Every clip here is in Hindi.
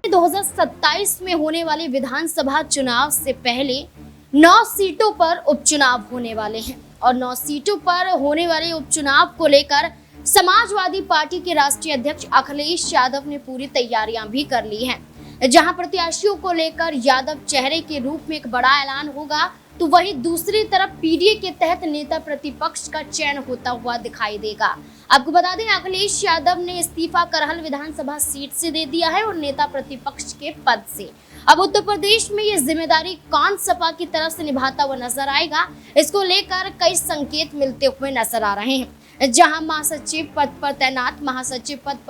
में 2027 में होने वाले विधानसभा चुनाव से पहले 9 सीटों पर उपचुनाव होने वाले हैं और 9 सीटों पर होने वाले उपचुनाव को लेकर समाजवादी पार्टी के राष्ट्रीय अध्यक्ष अखिलेश यादव ने पूरी तैयारियां भी कर ली हैं। जहां प्रत्याशियों को लेकर यादव चेहरे के रूप में एक बड़ा ऐलान होगा, तो वहीं दूसरी तरफ पीडीए के तहत नेता प्रतिपक्ष का चयन होता हुआ दिखाई देगा। आपको बता दें, अखिलेश यादव ने इस्तीफा करहल विधानसभा सीट से दे दिया है और नेता प्रतिपक्ष के पद से। अब उत्तर प्रदेश में ये जिम्मेदारी कौन सपा की तरफ से निभाता हुआ नजर आएगा, इसको लेकर कई संकेत मिलते हुए नजर आ रहे हैं। जहां महासचिव पद पर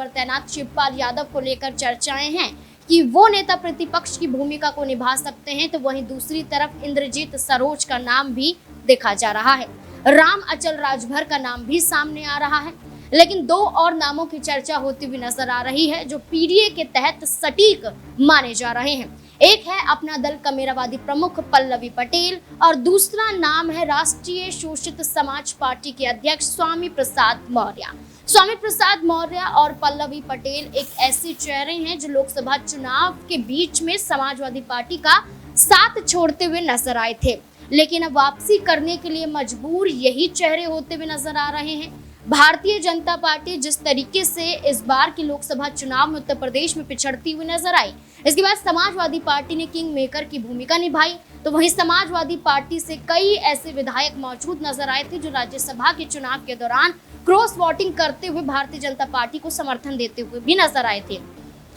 तैनात शिवपाल यादव को लेकर चर्चाएं हैं कि वो नेता प्रतिपक्ष की भूमिका को निभा सकते हैं, तो वहीं दूसरी तरफ इंद्रजीत सरोज का नाम भी देखा जा रहा है। राम अचल राजभर का नाम भी सामने आ रहा है, लेकिन 2 और नामों की चर्चा होती हुई नजर आ रही है जो पीडीए के तहत सटीक माने जा रहे हैं। एक है अपना दल कमेरावादी प्रमुख पल्लवी पटेल और दूसरा नाम है राष्ट्रीय शोषित समाज पार्टी के अध्यक्ष स्वामी प्रसाद मौर्य। स्वामी प्रसाद मौर्य और पल्लवी पटेल एक ऐसे चेहरे हैं जो लोकसभा चुनाव के बीच में समाजवादी पार्टी का साथ छोड़ते हुए नजर आए थे, लेकिन अब वापसी करने के लिए मजबूर यही चेहरे होते हुए नजर आ रहे हैं। भारतीय जनता पार्टी जिस तरीके से इस बार के लोकसभा चुनाव में उत्तर प्रदेश में पिछड़ती हुई नजर आई, इसके बाद समाजवादी पार्टी ने किंग मेकर की भूमिका निभाई, तो वहीं समाजवादी पार्टी से कई ऐसे विधायक मौजूद नजर आए थे जो राज्यसभा के चुनाव के दौरान क्रॉस वोटिंग करते हुए भारतीय जनता पार्टी को समर्थन देते हुए भी नजर आए थे।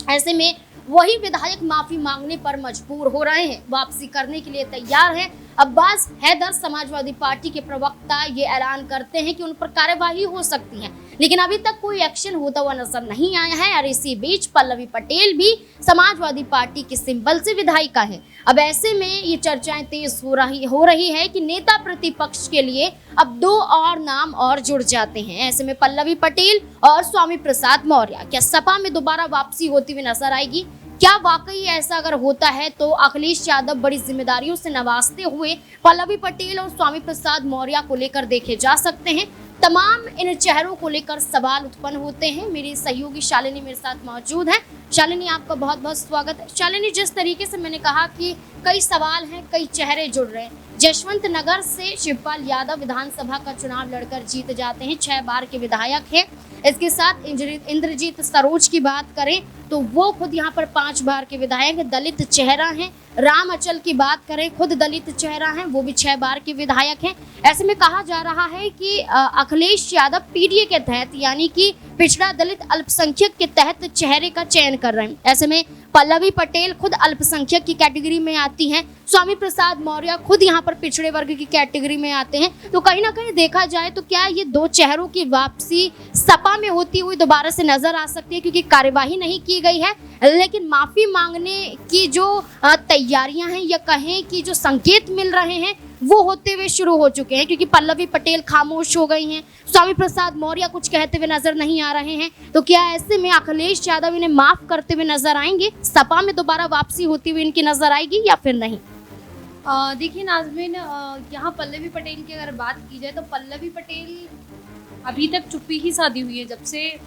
ऐसे में वही विधायक माफी मांगने पर मजबूर हो रहे हैं, वापसी करने के लिए तैयार हैं। अब्बास हैदर समाजवादी पार्टी के प्रवक्ता ये ऐलान करते हैं कि उन पर कार्यवाही हो सकती है, लेकिन अभी तक कोई एक्शन होता हुआ नजर नहीं आया है। और इसी बीच पल्लवी पटेल भी समाजवादी पार्टी के सिंबल से विधायिका है। अब ऐसे में ये चर्चाएं तेज हो रही है कि नेता प्रतिपक्ष के लिए अब 2 और नाम और जुड़ जाते हैं। ऐसे में पल्लवी पटेल और स्वामी प्रसाद मौर्य, क्या सपा में दोबारा वापसी होती हुई नजर आएगी? क्या वाकई ऐसा अगर होता है तो अखिलेश यादव बड़ी जिम्मेदारियों से नवाजते हुए पल्लवी पटेल और स्वामी प्रसाद मौर्य को लेकर देखे जा सकते हैं? तमाम इन चेहरों को लेकर सवाल उत्पन्न होते हैं। मेरी सहयोगी शालिनी मेरे साथ मौजूद है। शालिनी, आपका बहुत बहुत स्वागत है। शालिनी, जिस तरीके से मैंने कहा कि कई सवाल हैं, कई चेहरे जुड़ रहे हैं। जशवंत नगर से शिवपाल यादव विधानसभा का चुनाव लड़कर जीत जाते हैं, 6 बार के विधायक हैं। इसके साथ इंद्रजीत सरोज की बात करें तो वो खुद यहाँ पर 5 बार के विधायक, दलित चेहरा हैं। राम अचल की बात करें, खुद दलित चेहरा हैं, वो भी 6 बार के विधायक हैं। ऐसे में कहा जा रहा है कि अखिलेश यादव पीडीए के तहत यानी कि पिछड़ा दलित अल्पसंख्यक के तहत चेहरे का चयन कर रहे हैं। ऐसे में पल्लवी पटेल खुद अल्पसंख्यक की कैटेगरी में आती हैं, स्वामी प्रसाद मौर्य खुद यहाँ पर पिछड़े वर्ग की कैटेगरी में आते हैं। तो कहीं ना कहीं देखा जाए तो क्या ये 2 चेहरों की वापसी सपा में होती हुई दोबारा से नजर आ सकती है, क्योंकि कार्यवाही नहीं की गई है, लेकिन माफी मांगने की जो तैयारियां हैं या कहें कि जो संकेत मिल रहे हैं वो होते हुए शुरू हो चुके हैं, क्योंकि पल्लवी पटेल खामोश हो गई हैं, स्वामी प्रसाद मौर्य कुछ कहते हुए नजर नहीं आ रहे हैं। तो क्या ऐसे में अखिलेश यादव इन्हें माफ करते हुए नजर आएंगे? सपा में दोबारा वापसी होती हुई इनकी नजर आएगी या फिर नहीं? देखिए नाज़मीन, यहाँ पल्लवी पटेल की अगर बात की जाए तो पल्लवी पटेल अभी तक चुप्पी ही साधी हुई है। जब से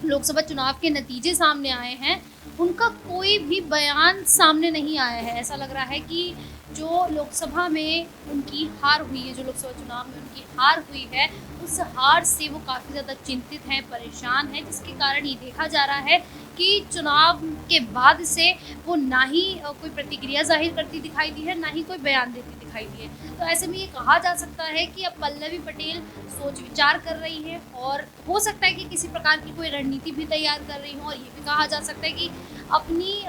लोकसभा चुनाव के नतीजे सामने आए हैं, उनका कोई भी बयान सामने नहीं आया है। ऐसा लग रहा है कि जो लोकसभा में उनकी हार हुई है, जो लोकसभा चुनाव में उनकी हार हुई है, उस हार से वो काफ़ी ज़्यादा चिंतित हैं, परेशान हैं, जिसके कारण ये देखा जा रहा है कि चुनाव के बाद से वो ना ही कोई प्रतिक्रिया जाहिर करती दिखाई दी है, ना ही कोई बयान देती दिखाई दी है। तो ऐसे में ये कहा जा सकता है कि अब पल्लवी पटेल सोच विचार कर रही है और हो सकता है कि किसी प्रकार की कोई रणनीति भी तैयार कर रही हो, और ये भी कहा जा सकता है कि अपनी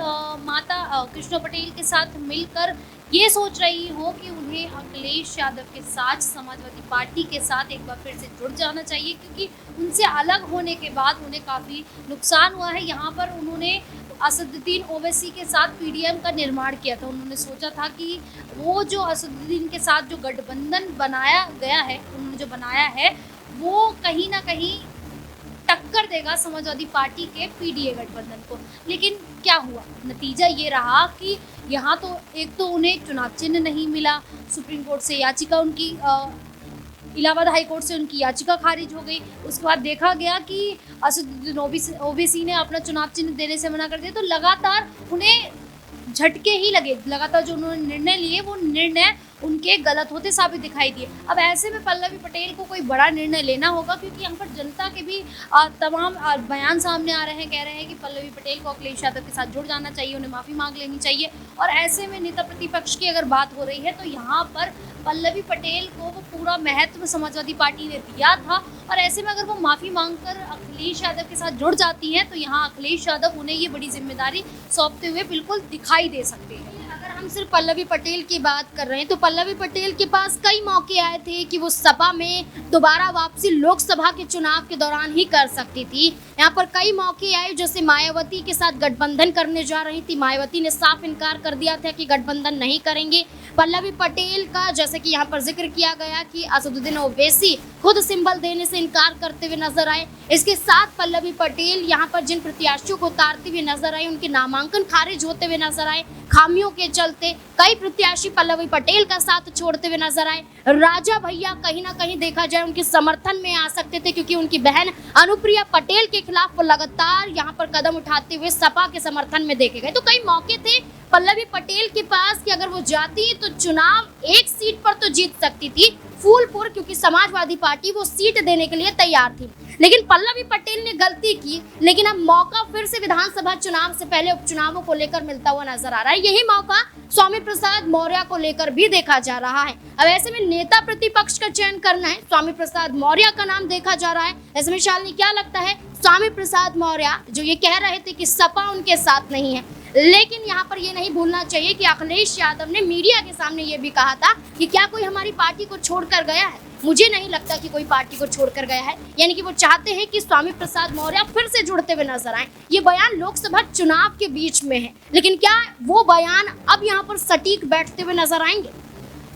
माता कृष्णा पटेल के साथ मिलकर ये सोच रही हो कि उन्हें अखिलेश यादव के साथ समाजवादी पार्टी के साथ एक बार फिर से जुड़ जाना चाहिए, क्योंकि उनसे अलग होने के बाद उन्हें काफ़ी नुकसान हुआ है। यहाँ पर उन्होंने असदुद्दीन ओवैसी के साथ पीडीएम का निर्माण किया था। उन्होंने सोचा था कि वो जो असदुद्दीन के साथ जो गठबंधन बनाया गया है, उन्होंने जो बनाया है, वो कहीं ना कहीं टक्कर देगा समाजवादी पार्टी के पीडीए गठबंधन को। लेकिन क्या हुआ, नतीजा ये रहा कि यहाँ तो एक तो उन्हें चुनाव चिन्ह नहीं मिला, सुप्रीम कोर्ट से याचिका उनकी इलाहाबाद हाई कोर्ट से उनकी याचिका खारिज हो गई। उसके बाद देखा गया कि असदुद्दीन ओवैसी ने अपना चुनाव चिन्ह देने से मना कर दिया। तो लगातार उन्हें झटके ही लगे, लगातार जो उन्होंने निर्णय लिए वो निर्णय उनके गलत होते साबित दिखाई दिए। अब ऐसे में पल्लवी पटेल को कोई बड़ा निर्णय लेना होगा, क्योंकि यहाँ पर जनता के भी तमाम बयान सामने आ रहे हैं, कह रहे हैं कि पल्लवी पटेल को अखिलेश यादव के साथ जुड़ जाना चाहिए, उन्हें माफ़ी मांग लेनी चाहिए। और ऐसे में नेता प्रतिपक्ष की अगर बात हो रही है तो यहाँ पर पल्लवी पटेल को वो पूरा महत्व समाजवादी पार्टी ने दिया था, और ऐसे में अगर वो माफ़ी मांगकर अखिलेश यादव के साथ जुड़ जाती हैं तो यहाँ अखिलेश यादव उन्हें ये बड़ी जिम्मेदारी सौंपते हुए बिल्कुल दिखाई दे सकते हैं। हम सिर्फ पल्लवी पटेल की बात कर रहे हैं तो पल्लवी पटेल के पास कई मौके आए थे कि वो सपा में दोबारा वापसी लोकसभा के चुनाव के दौरान ही कर सकती थी। यहाँ पर कई मौके आए, जैसे मायावती के साथ गठबंधन करने जा रही थी, मायावती ने साफ इनकार कर दिया था कि गठबंधन नहीं करेंगे। पल्लवी पटेल का जैसे कि यहाँ पर जिक्र किया गया कि असदुद्दीन ओवैसी खुद सिंबल देने से इनकार करते हुए नजर आए। इसके साथ पल्लवी पटेल यहाँ पर जिन प्रत्याशियों को उतारते हुए नजर आए उनके नामांकन खारिज होते हुए नजर आए। खामियों के चलते कई प्रत्याशी पल्लवी पटेल का साथ छोड़ते हुए नजर आए। राजा भैया कहीं ना कहीं देखा जाए उनके समर्थन में आ सकते थे, क्योंकि उनकी बहन अनुप्रिया पटेल के खिलाफ वो लगातार यहाँ पर कदम उठाते हुए सपा के समर्थन में देखे गए। तो कई मौके थे पल्लवी पटेल के पास कि अगर वो जाती तो चुनाव एक सीट पर तो जीत सकती थी, फूलपुर, क्योंकि समाजवादी पार्टी वो सीट देने के लिए तैयार थी। लेकिन पल्लवी पटेल ने गलती की। लेकिन अब मौका फिर से विधानसभा चुनाव से पहले उपचुनावों को लेकर मिलता हुआ नजर आ रहा है। यही मौका स्वामी प्रसाद मौर्य को लेकर भी देखा जा रहा है। अब ऐसे में नेता प्रतिपक्ष का चयन करना है, स्वामी प्रसाद मौर्य का नाम देखा जा रहा है। ऐसे में शालिनी क्या लगता है, स्वामी प्रसाद मौर्य जो ये कह रहे थे कि सपा उनके साथ नहीं है, लेकिन यहाँ पर ये नहीं भूलना चाहिए कि अखिलेश यादव ने मीडिया के सामने ये भी कहा था कि क्या कोई हमारी पार्टी को छोड़कर गया है। मुझे नहीं लगता कि कोई पार्टी को छोड़कर गया है, यानी कि वो चाहते हैं कि स्वामी प्रसाद मौर्य फिर से जुड़ते हुए नजर आए। ये बयान लोकसभा चुनाव के बीच में है, लेकिन क्या वो बयान अब यहाँ पर सटीक बैठते हुए नजर आएंगे?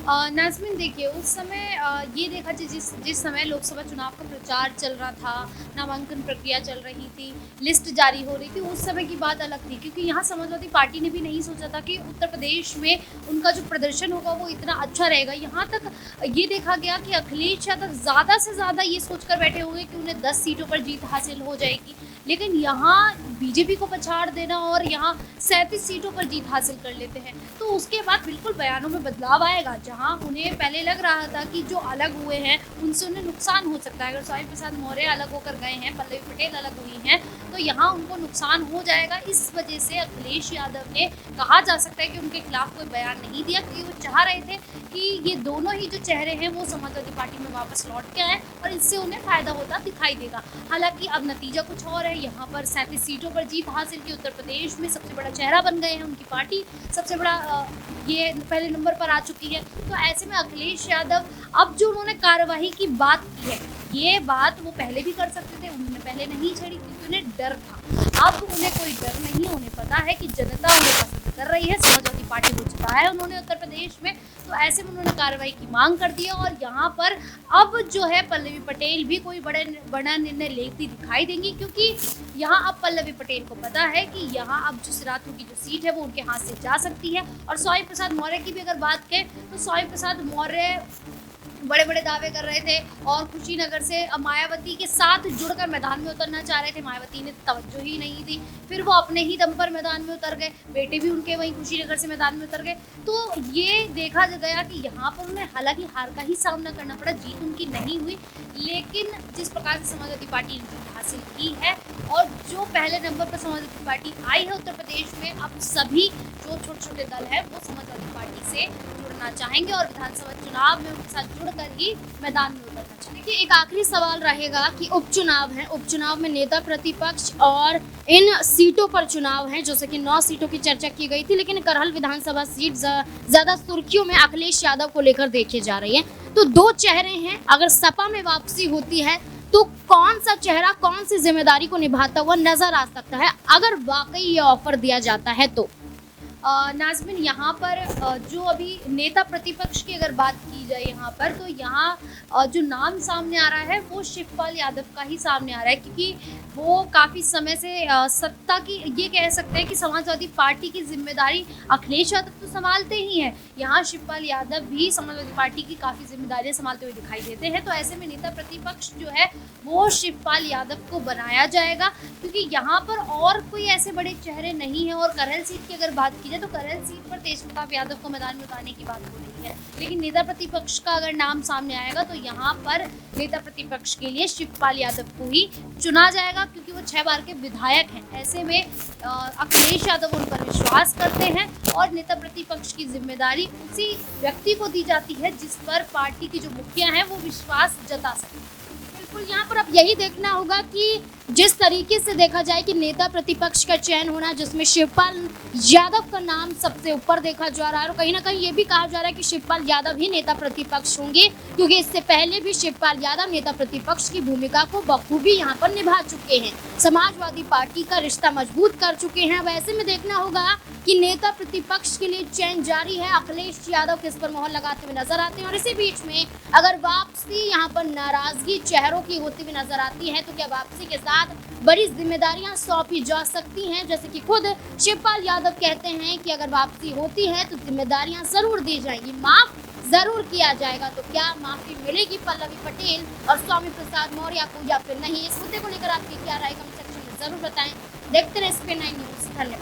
नाज़मीन देखिए, उस समय ये देखा जिस समय लोकसभा चुनाव का प्रचार चल रहा था, नामांकन प्रक्रिया चल रही थी, लिस्ट जारी हो रही थी, उस समय की बात अलग थी, क्योंकि यहाँ समाजवादी पार्टी ने भी नहीं सोचा था कि उत्तर प्रदेश में उनका जो प्रदर्शन होगा वो इतना अच्छा रहेगा। यहाँ तक ये देखा गया कि अखिलेश यादव ज़्यादा से ज़्यादा ये सोचकर बैठे हुए कि उन्हें 10 सीटों पर जीत हासिल हो जाएगी, लेकिन यहाँ बीजेपी को पछाड़ देना और यहाँ 37 सीटों पर जीत हासिल कर लेते हैं। तो उसके बाद बिल्कुल बयानों में बदलाव आएगा। जहाँ उन्हें पहले लग रहा था कि जो अलग हुए हैं उनसे उन्हें नुकसान हो सकता है, अगर स्वामी प्रसाद मौर्य अलग होकर गए हैं, पल्लवी पटेल अलग हुई हैं, तो यहाँ उनको नुकसान हो जाएगा। इस वजह से अखिलेश यादव ने कहा जा सकता है कि उनके खिलाफ कोई बयान नहीं दिया, क्योंकि वो चाह रहे थे कि ये दोनों ही जो चेहरे हैं वो समाजवादी पार्टी में वापस लौट के आए और इससे उन्हें फ़ायदा होता दिखाई देगा। हालांकि अब नतीजा कुछ और है। यहाँ पर 37 सीटों पर जीत हासिल की, उत्तर प्रदेश में सबसे बड़ा चेहरा बन गए हैं, उनकी पार्टी सबसे बड़ा ये पहले नंबर पर आ चुकी है। तो ऐसे में अखिलेश यादव अब जो उन्होंने कार्यवाही की बात की है, ये बात वो पहले भी कर सकते थे, उन्होंने पहले नहीं छेड़ी क्योंकि उन्हें डर था। अब उन्हें कोई डर नहीं, उन्हें पता है कि जनता उन्हें पसंद कर रही है, समाजवादी पार्टी को जिताया है उन्होंने उत्तर प्रदेश में, तो ऐसे में उन्होंने कार्रवाई की मांग कर दी है। और यहाँ पर अब जो है पल्लवी पटेल भी कोई बड़ा निर्णय लेती दिखाई देंगी, क्योंकि यहाँ अब पल्लवी पटेल को पता है कि यहाँ अब जो सिराथू की जो सीट है वो उनके हाथ से जा सकती है। और स्वामी प्रसाद मौर्य की भी अगर बात करें तो स्वामी प्रसाद मौर्य बड़े बड़े दावे कर रहे थे और कुशीनगर से मायावती के साथ जुड़कर मैदान में उतरना चाह रहे थे। मायावती ने तवज्जो ही नहीं दी, फिर वो अपने ही दम पर मैदान में उतर गए, बेटे भी उनके वहीं कुशीनगर से मैदान में उतर गए। तो ये देखा गया कि यहाँ पर उन्हें हालांकि हार का ही सामना करना पड़ा, जीत उनकी नहीं हुई, लेकिन जिस प्रकार से समाजवादी पार्टी ने जीत हासिल की है और जो पहले नंबर पर समाजवादी पार्टी आई है उत्तर प्रदेश में, अब सभी जो छोटे छोटे दल है वो समाजवादी पार्टी से जुड़ना चाहेंगे और विधानसभा चुनाव में उनके साथ जुड़कर ही मैदान में उतरना चाहेंगे। देखिए, एक आखिरी सवाल रहेगा कि उपचुनाव है, उपचुनाव में नेता प्रतिपक्ष और इन सीटों पर चुनाव है, जैसे कि 9 सीटों की चर्चा की गई थी, लेकिन करहल विधानसभा सीट ज्यादा सुर्खियों में अखिलेश यादव को लेकर देखे जा रही है। तो 2 चेहरे हैं, अगर सपा में वापसी होती है तो कौन सा चेहरा कौन सी जिम्मेदारी को निभाता हुआ नजर आ सकता है, अगर वाकई ये ऑफर दिया जाता है तो? नाज़मीन यहाँ पर जो अभी नेता प्रतिपक्ष की अगर बात की जाए यहाँ पर, तो यहाँ जो नाम सामने आ रहा है वो शिवपाल यादव का ही सामने आ रहा है, क्योंकि वो काफ़ी समय से सत्ता की, ये कह सकते हैं कि समाजवादी पार्टी की जिम्मेदारी अखिलेश यादव तो संभालते ही हैं, यहाँ शिवपाल यादव भी समाजवादी पार्टी की काफ़ी जिम्मेदारियां संभालते हुए दिखाई देते हैं। तो ऐसे में नेता प्रतिपक्ष जो है वो शिवपाल यादव को बनाया जाएगा, क्योंकि यहाँ पर और कोई ऐसे बड़े चेहरे नहीं है। और करहल सीट की अगर बात की जाए तो करहल सीट पर तेज प्रताप यादव को मैदान में उतारने की बात हो रही है, लेकिन नेता प्रतिपक्ष का अगर नाम सामने आएगा तो यहाँ पर नेता प्रतिपक्ष के लिए शिवपाल यादव को ही चुना जाएगा, क्योंकि वो 6 बार के विधायक हैं। ऐसे में अखिलेश यादव उन पर विश्वास करते हैं और नेता प्रतिपक्ष की जिम्मेदारी उसी व्यक्ति को दी जाती है जिस पर पार्टी की जो मुखिया हैं वो विश्वास जता सके। बिल्कुल, यहाँ पर अब यही देखना होगा कि जिस तरीके से देखा जाए कि नेता प्रतिपक्ष का चयन होना, जिसमें शिवपाल यादव का नाम सबसे ऊपर देखा जा रहा है, और कहीं ना कहीं ये भी कहा जा रहा है कि शिवपाल यादव ही नेता प्रतिपक्ष होंगे, क्योंकि इससे पहले भी शिवपाल यादव नेता प्रतिपक्ष की भूमिका को बखूबी यहाँ पर निभा चुके हैं, समाजवादी पार्टी का रिश्ता मजबूत कर चुके हैं। अब ऐसे में देखना होगा कि नेता प्रतिपक्ष के लिए चयन जारी है, अखिलेश यादव किस पर मोहर लगाते हुए नजर आते हैं, और इसी बीच में अगर वापसी यहाँ पर नाराजगी चेहरों की होती हुई नजर आती है तो क्या वापसी के साथ बड़ी जिम्मेदारियां सौंपी जा सकती हैं, जैसे कि खुद शिवपाल यादव कहते हैं कि अगर वापसी होती है तो जिम्मेदारियां जरूर दी जाएंगी, माफ जरूर किया जाएगा। तो क्या माफी मिलेगी पल्लवी पटेल और स्वामी प्रसाद मौर्य को या फिर नहीं, इस मुद्दे को लेकर आपकी क्या राय कमेंट सेक्शन में जरूर बताएं। देखते रहे SP9 न्यूज़। धन्यवाद।